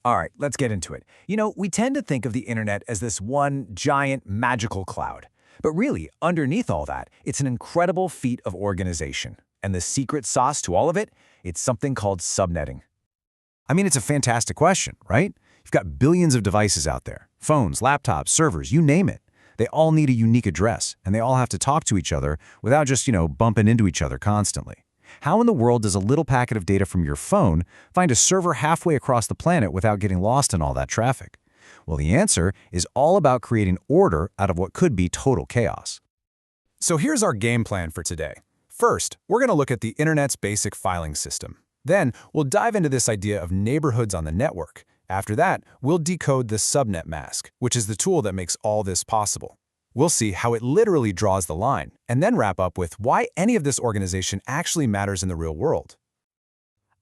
All right, let's get into it. We tend to think of the internet as this one giant magical cloud. But really, underneath all that, it's an incredible feat of organization. And the secret sauce to all of it, it's something called subnetting. I mean, it's a fantastic question, right? You've got billions of devices out there. Phones, laptops, servers, you name it. They all need a unique address, and they all have to talk to each other without just, bumping into each other constantly. How in the world does a little packet of data from your phone find a server halfway across the planet without getting lost in all that traffic? Well, the answer is all about creating order out of what could be total chaos. So here's our game plan for today. First, we're going to look at the internet's basic filing system. Then, we'll dive into this idea of neighborhoods on the network. After that, we'll decode the Subnet Mask, which is the tool that makes all this possible. We'll see how it literally draws the line, and then wrap up with why any of this organization actually matters in the real world.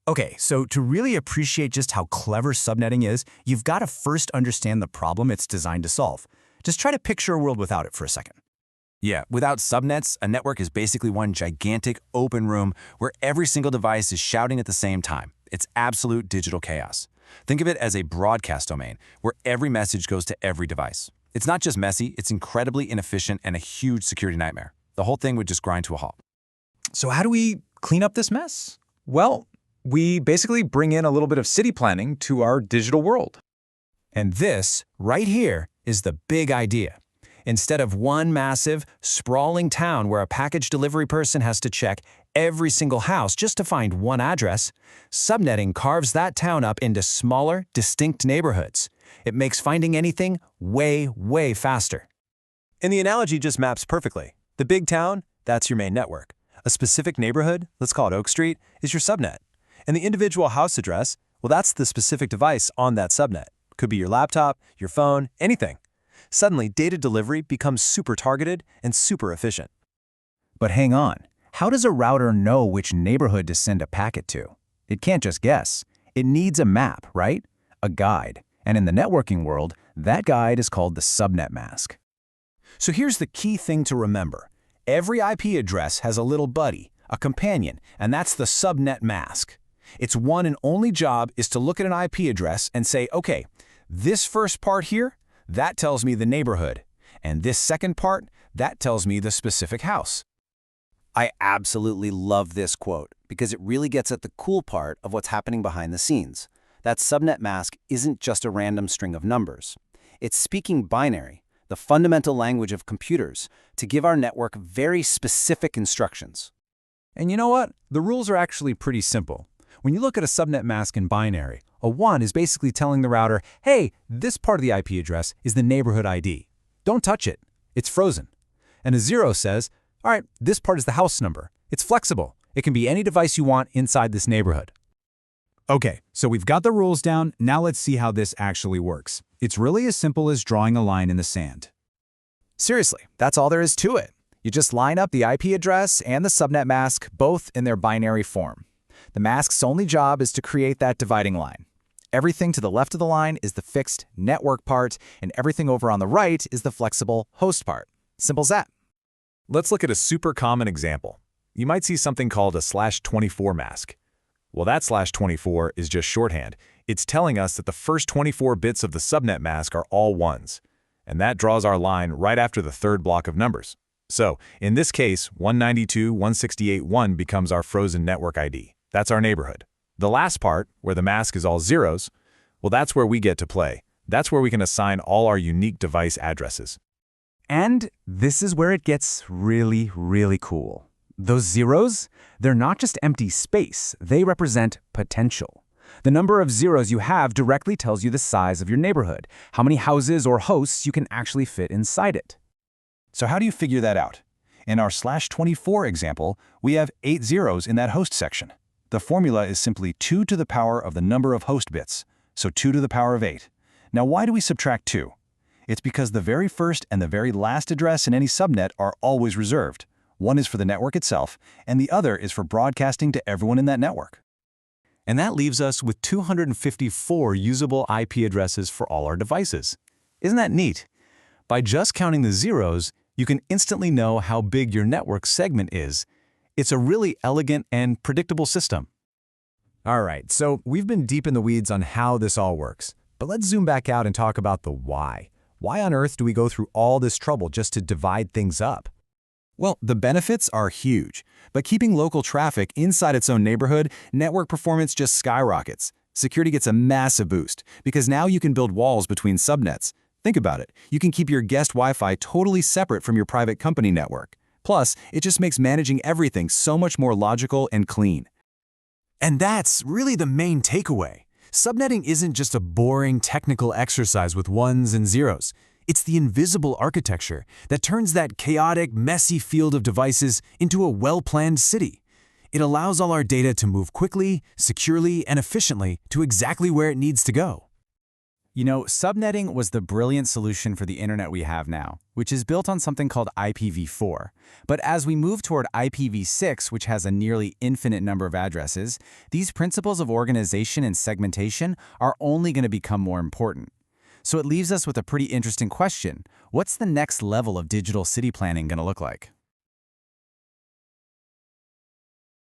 Okay, so to really appreciate just how clever subnetting is, you've got to first understand the problem it's designed to solve. Just try to picture a world without it for a second. Yeah, without subnets, a network is basically one gigantic open room where every single device is shouting at the same time. It's absolute digital chaos. Think of it as a broadcast domain where every message goes to every device. It's not just messy, it's incredibly inefficient and a huge security nightmare. The whole thing would just grind to a halt. So how do we clean up this mess? Well, we basically bring in a little bit of city planning to our digital world. And this, right here, is the big idea. Instead of one massive, sprawling town where a package delivery person has to check every single house just to find one address, subnetting carves that town up into smaller, distinct neighborhoods. It makes finding anything way, way faster. And the analogy just maps perfectly. The big town, that's your main network. A specific neighborhood, let's call it Oak Street, is your subnet. And the individual house address, well, that's the specific device on that subnet. Could be your laptop, your phone, anything. Suddenly, data delivery becomes super targeted and super efficient. But hang on, how does a router know which neighborhood to send a packet to? It can't just guess. It needs a map, right? A guide. And in the networking world, that guide is called the Subnet Mask. So here's the key thing to remember. Every IP address has a little buddy, a companion, and that's the Subnet Mask. Its one and only job is to look at an IP address and say, okay, this first part here, that tells me the neighborhood. And this second part, that tells me the specific house. I absolutely love this quote because it really gets at the cool part of what's happening behind the scenes. That subnet mask isn't just a random string of numbers. It's speaking binary, the fundamental language of computers, to give our network very specific instructions. And you know what? The rules are actually pretty simple. When you look at a subnet mask in binary, a 1 is basically telling the router, hey, this part of the IP address is the neighborhood ID. Don't touch it. It's frozen. And a 0 says, all right, this part is the house number. It's flexible. It can be any device you want inside this neighborhood. Okay, so we've got the rules down. Now let's see how this actually works. It's really as simple as drawing a line in the sand. Seriously, that's all there is to it. You just line up the IP address and the subnet mask, both in their binary form. The mask's only job is to create that dividing line. Everything to the left of the line is the fixed network part, and everything over on the right is the flexible host part. Simple as that. Let's look at a super common example. You might see something called a /24 mask. Well, that /24 is just shorthand. It's telling us that the first 24 bits of the subnet mask are all ones. And that draws our line right after the third block of numbers. So, in this case, 192.168.1 becomes our frozen network ID. That's our neighborhood. The last part, where the mask is all zeros, well, that's where we get to play. That's where we can assign all our unique device addresses. And this is where it gets really, really cool. Those zeros, they're not just empty space. They represent potential. The number of zeros you have directly tells you the size of your neighborhood, how many houses or hosts you can actually fit inside it. So how do you figure that out? In our /24 example, we have 8 zeros in that host section. The formula is simply 2 to the power of the number of host bits, so 2 to the power of 8. Now why do we subtract 2? It's because the very first and the very last address in any subnet are always reserved. One is for the network itself, and the other is for broadcasting to everyone in that network. And that leaves us with 254 usable IP addresses for all our devices. Isn't that neat? By just counting the zeros, you can instantly know how big your network segment is. It's a really elegant and predictable system. All right, so we've been deep in the weeds on how this all works. But let's zoom back out and talk about the why. Why on earth do we go through all this trouble just to divide things up? Well, the benefits are huge, but keeping local traffic inside its own neighborhood, network performance just skyrockets. Security gets a massive boost, because now you can build walls between subnets. Think about it. You can keep your guest Wi-Fi totally separate from your private company network. Plus, it just makes managing everything so much more logical and clean. And that's really the main takeaway. Subnetting isn't just a boring technical exercise with ones and zeros. It's the invisible architecture that turns that chaotic, messy field of devices into a well-planned city. It allows all our data to move quickly, securely, and efficiently to exactly where it needs to go. You know, subnetting was the brilliant solution for the internet we have now, which is built on something called IPv4. But as we move toward IPv6, which has a nearly infinite number of addresses, these principles of organization and segmentation are only going to become more important. So it leaves us with a pretty interesting question. What's the next level of digital city planning going to look like?